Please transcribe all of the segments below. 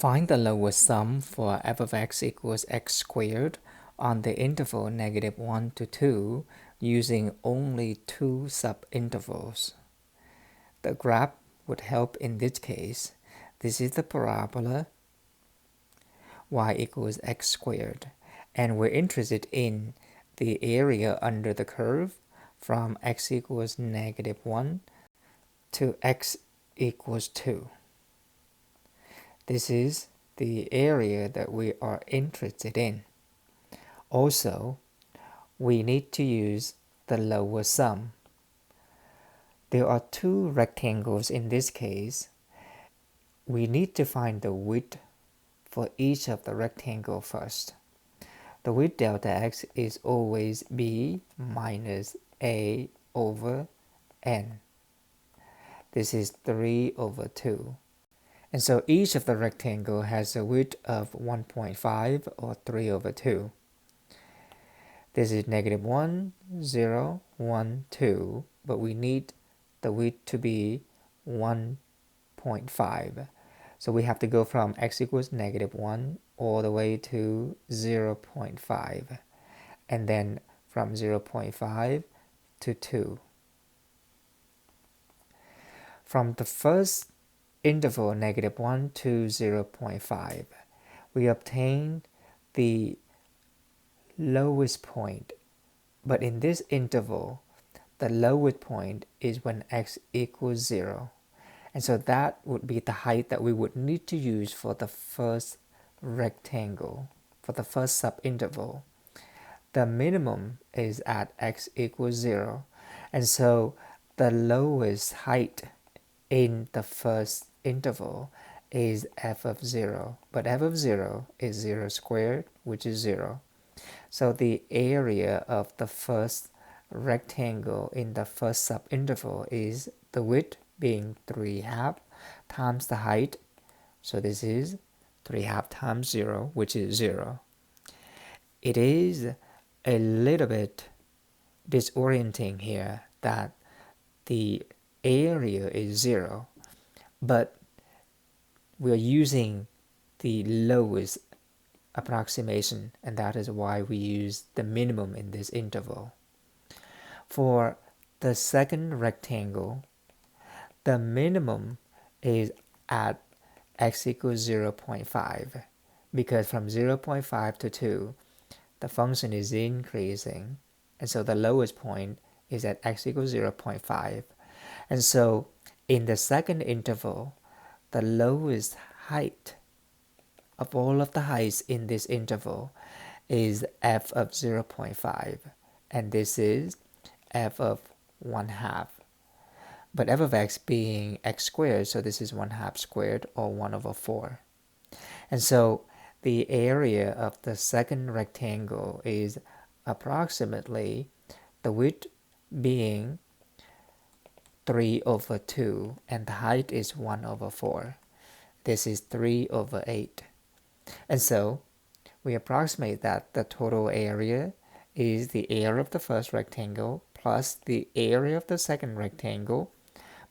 Find the lowest sum for f of x equals x squared on the interval -1 to 2 using only two subintervals. The graph would help in this case. This is the parabola y equals x squared, and we're interested in the area under the curve from x equals -1 to x equals 2. This is the area that we are interested in. Also, we need to use the lower sum. There are two rectangles in this case. We need to find the width for each of the rectangle first. The width delta x is always b minus a over n. This is 3 over 2. And so each of the rectangle has a width of 1.5 or 3 over 2. This is -1, 0, 1, 2, but we need the width to be 1.5. So we have to go from x equals -1 all the way to 0.5, and then from 0.5 to 2. From the first interval -1 to 0.5, we obtained the lowest point, but in this interval the lowest point is when x equals 0, and so that would be the height that we would need to use for the first rectangle, for the first subinterval. The minimum is at x equals 0, and so the lowest height in the first interval is f of 0, but f of 0 is 0 squared, which is 0. So the area of the first rectangle in the first subinterval is the width being 3/2 times the height. So this is 3/2 times 0, which is 0. It is a little bit disorienting here that the area is 0, but we are using the lowest approximation, and that is why we use the minimum in this interval. For the second rectangle, the minimum is at x equals 0.5, because from 0.5 to 2 the function is increasing, and so the lowest point is at x equals 0.5. And so in the second interval, the lowest height of all of the heights in this interval is f of 0.5, and this is f of 1/2. But f of x being x squared, so this is 1/2 squared, or 1 over 4. And so the area of the second rectangle is approximately the width being 3 over 2, and the height is 1 over 4. This is 3 over 8. And so we approximate that the total area is the area of the first rectangle plus the area of the second rectangle.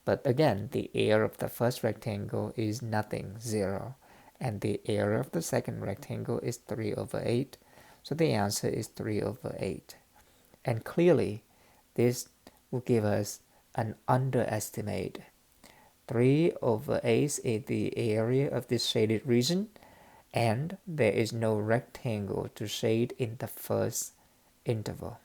But again, the area of the first rectangle is nothing, 0. And the area of the second rectangle is 3 over 8. So the answer is 3 over 8. And clearly, this will give us an underestimate. 3 over 8 is the area of this shaded region, and there is no rectangle to shade in the first interval.